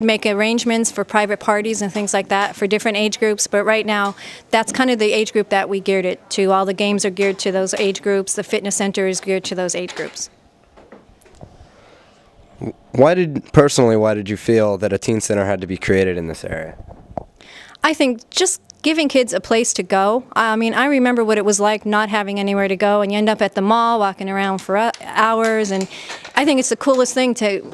make arrangements for private parties and things like that for different age groups, but right now that's kind of the age group that we geared it to. All the games are geared to those age groups. The fitness center is geared to those age groups. Why did you feel that a teen center had to be created in this area? I think just giving kids a place to go. I mean, I remember what it was like not having anywhere to go, and you end up at the mall walking around for hours, and I think it's the coolest thing to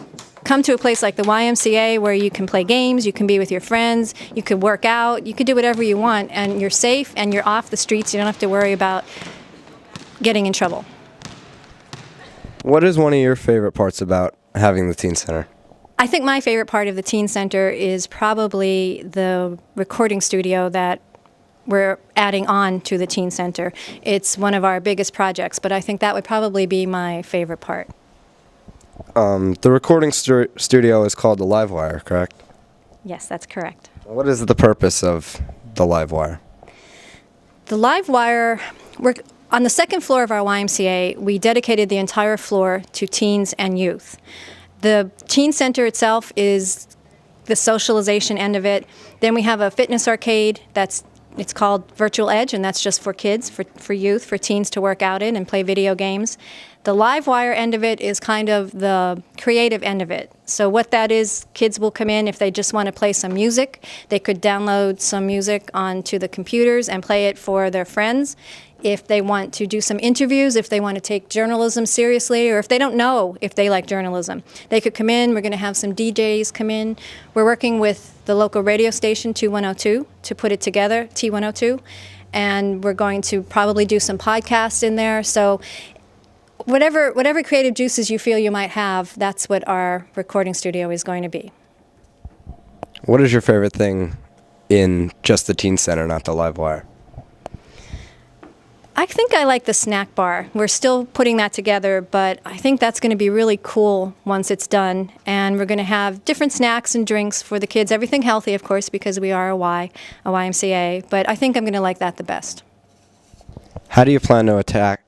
come to a place like the YMCA where you can play games, you can be with your friends, you could work out, you could do whatever you want, and you're safe and you're off the streets. You don't have to worry about getting in trouble. What is one of your favorite parts about having the teen center? I think my favorite part of the teen center is probably the recording studio that we're adding on to the teen center. It's one of our biggest projects, but I think that would probably be my favorite part. The recording studio is called the Livewire, correct? Yes, that's correct. What is the purpose of the Livewire? The Livewire, on the second floor of our YMCA, we dedicated the entire floor to teens and youth. The teen center itself is the socialization end of it. Then we have a fitness arcade it's called Virtual Edge, and that's just for kids, for youth, for teens to work out in and play video games. The Livewire end of it is kind of the creative end of it. So what that is, kids will come in if they just want to play some music. They could download some music onto the computers and play it for their friends. If they want to do some interviews, if they want to take journalism seriously, or if they don't know if they like journalism, they could come in. We're going to have some DJs come in. We're working with the local radio station, 2102, to put it together, T102, and we're going to probably do some podcasts in there. So whatever creative juices you feel you might have, that's what our recording studio is going to be. What is your favorite thing in just the teen center, not the Livewire? I think I like the snack bar. We're still putting that together, but I think that's going to be really cool once it's done. And we're going to have different snacks and drinks for the kids. Everything healthy, of course, because we are a YMCA. But I think I'm going to like that the best. How do you plan to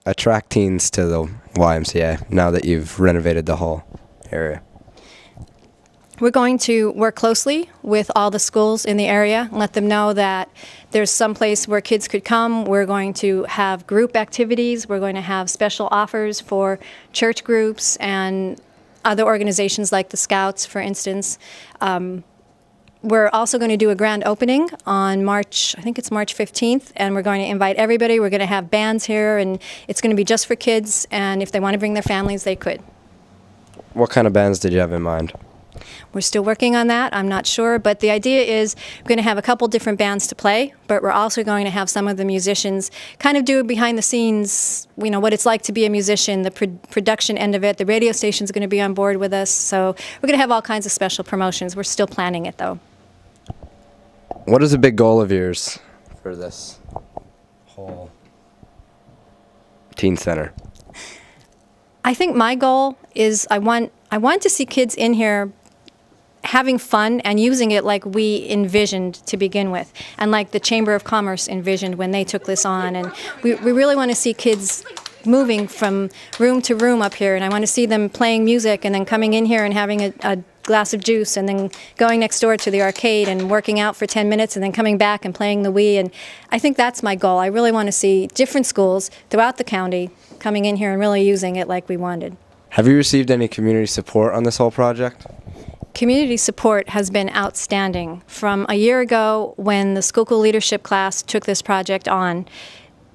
attract teens to the YMCA now that you've renovated the whole area? We're going to work closely with all the schools in the area and let them know that there's some place where kids could come. We're going to have group activities. We're going to have special offers for church groups and other organizations like the Scouts, for instance. We're also going to do a grand opening on March 15th, and we're going to invite everybody. We're going to have bands here, and it's going to be just for kids, and if they want to bring their families, they could. What kind of bands did you have in mind? We're still working on that. I'm not sure, but the idea is we're going to have a couple different bands to play, but we're also going to have some of the musicians kind of do behind the scenes, what it's like to be a musician, the production end of it. The radio station's going to be on board with us, so we're going to have all kinds of special promotions. We're still planning it, though. What is a big goal of yours for this whole teen center? I think my goal is I want to see kids in here having fun and using it like we envisioned to begin with, and like the Chamber of Commerce envisioned when they took this on. And we really want to see kids moving from room to room up here, and I want to see them playing music and then coming in here and having a glass of juice and then going next door to the arcade and working out for 10 minutes and then coming back and playing the Wii. And I think that's my goal. I really want to see different schools throughout the county coming in here and really using it like we wanted. Have you received any community support on this whole project? Community support has been outstanding. From a year ago when the school leadership class took this project on,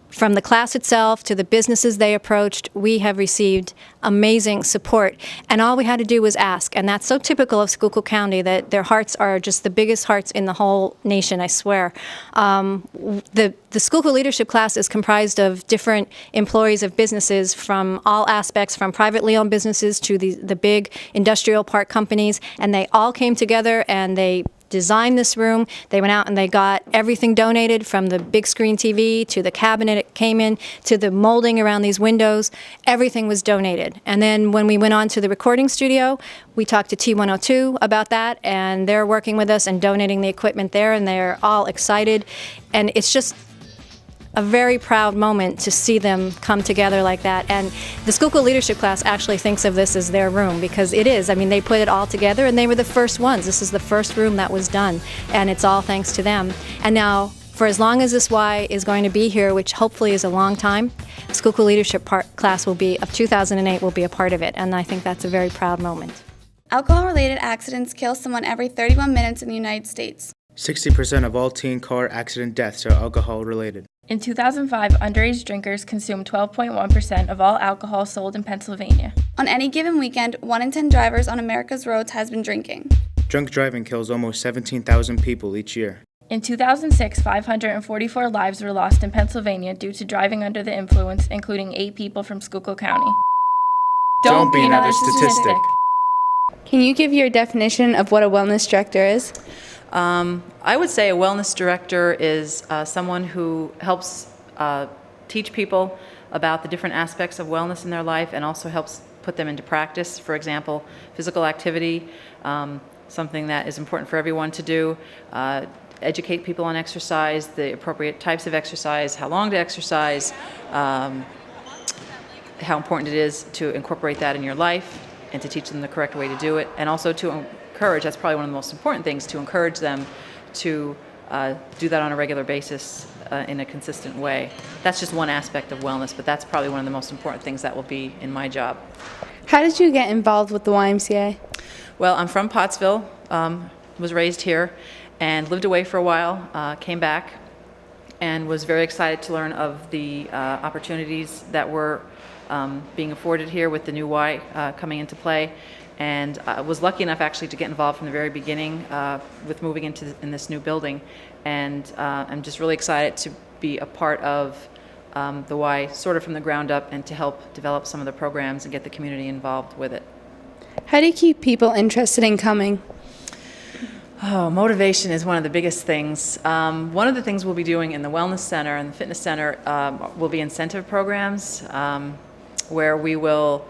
from the class itself to the businesses they approached, we have received amazing support. And all we had to do was ask. And that's so typical of Schuylkill County, that their hearts are just the biggest hearts in the whole nation, I swear. The Schuylkill leadership class is comprised of different employees of businesses from all aspects, from privately owned businesses to the big industrial park companies. And they all came together and they designed this room. They went out and they got everything donated, from the big screen TV to the cabinet it came in to the molding around these windows. Everything was donated. And then when we went on to the recording studio, we talked to T102 about that, and they're working with us and donating the equipment there, and they're all excited. And it's just a very proud moment to see them come together like that. And the school leadership class actually thinks of this as their room, because it is. I mean, they put it all together, and they were the first ones. This is the first room that was done, and it's all thanks to them. And now, for as long as this Y is going to be here, which hopefully is a long time, the school leadership class will be, of 2008, will be a part of it, and I think that's a very proud moment. Alcohol-related accidents kill someone every 31 minutes in the United States. 60% of all teen car accident deaths are alcohol-related. In 2005, underage drinkers consumed 12.1% of all alcohol sold in Pennsylvania. On any given weekend, 1 in 10 drivers on America's roads has been drinking. Drunk driving kills almost 17,000 people each year. In 2006, 544 lives were lost in Pennsylvania due to driving under the influence, including 8 people from Schuylkill County. Don't be another statistic. Can you give your definition of what a wellness director is? I would say a wellness director is someone who helps teach people about the different aspects of wellness in their life and also helps put them into practice. For example, physical activity, something that is important for everyone to do. Educate people on exercise, the appropriate types of exercise, how long to exercise, how important it is to incorporate that in your life and to teach them the correct way to do it, and also to encourage, that's probably one of the most important things, to encourage them to do that on a regular basis in a consistent way. That's just one aspect of wellness, but that's probably one of the most important things that will be in my job. How did you get involved with the YMCA? Well, I'm from Pottsville, was raised here, and lived away for a while, came back, and was very excited to learn of the opportunities that were being afforded here with the new Y coming into play. And I was lucky enough actually to get involved from the very beginning with moving in this new building. And I'm just really excited to be a part of the Y sort of from the ground up and to help develop some of the programs and get the community involved with it. How do you keep people interested in coming? Oh, motivation is one of the biggest things. One of the things we'll be doing in the Wellness Center and the Fitness Center will be incentive programs where we will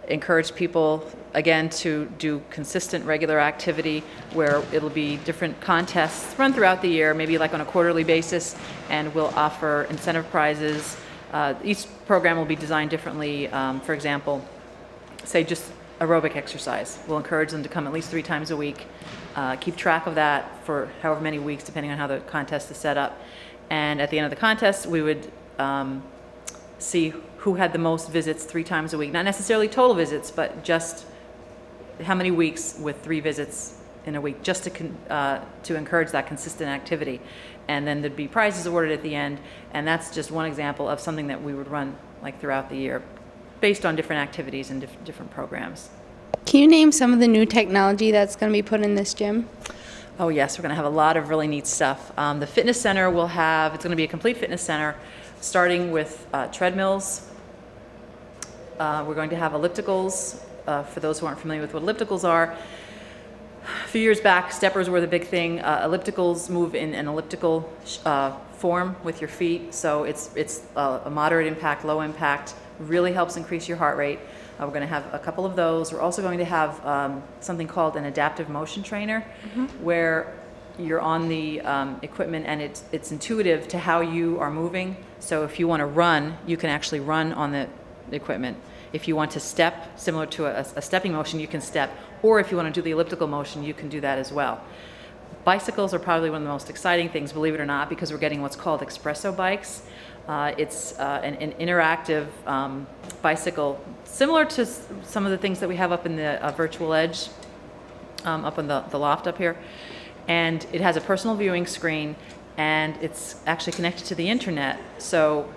encourage people, again, to do consistent, regular activity where it'll be different contests run throughout the year, maybe like on a quarterly basis, and we'll offer incentive prizes. Each program will be designed differently. For example, say just aerobic exercise. We'll encourage them to come at least 3 times a week, keep track of that for however many weeks, depending on how the contest is set up. And at the end of the contest, we would see who had the most visits 3 times a week. Not necessarily total visits, but just how many weeks with 3 visits in a week, just to encourage that consistent activity. And then there'd be prizes awarded at the end, and that's just one example of something that we would run like throughout the year, based on different activities and different programs. Can you name some of the new technology that's going to be put in this gym? Oh yes, we're going to have a lot of really neat stuff. The fitness center will have, it's going to be a complete fitness center, starting with treadmills. We're going to have ellipticals, for those who aren't familiar with what ellipticals are. A few years back, steppers were the big thing. Ellipticals move in an elliptical form with your feet, so it's a moderate impact, low impact, really helps increase your heart rate. We're going to have a couple of those. We're also going to have something called an adaptive motion trainer, where you're on the equipment and it's intuitive to how you are moving. So if you want to run, you can actually run on the equipment. If you want to step, similar to a stepping motion, you can step. Or if you want to do the elliptical motion, you can do that as well. Bicycles are probably one of the most exciting things, believe it or not, because we're getting what's called espresso bikes. It's an interactive bicycle, similar to some of the things that we have up in the virtual edge, up in the loft up here. And it has a personal viewing screen, and it's actually connected to the internet. So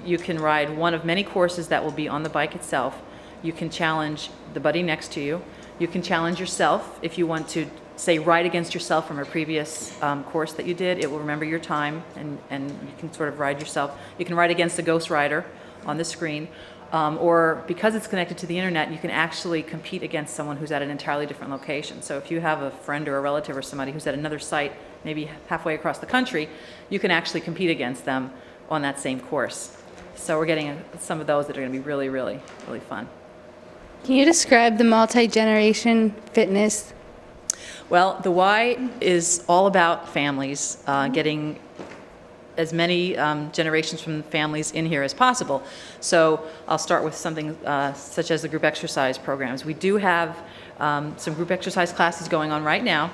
you can ride one of many courses that will be on the bike itself. You can challenge the buddy next to you. You can challenge yourself if you want to, say, ride against yourself from a previous course that you did. It will remember your time, and you can sort of ride yourself. You can ride against a ghost rider on the screen. Or because it's connected to the internet, you can actually compete against someone who's at an entirely different location. So if you have a friend or a relative or somebody who's at another site, maybe halfway across the country, you can actually compete against them on that same course. So we're getting some of those that are going to be really, really, really fun. Can you describe the multi-generation fitness? Well, the Y is all about families, getting as many generations from families in here as possible. So I'll start with something such as the group exercise programs. We do have some group exercise classes going on right now.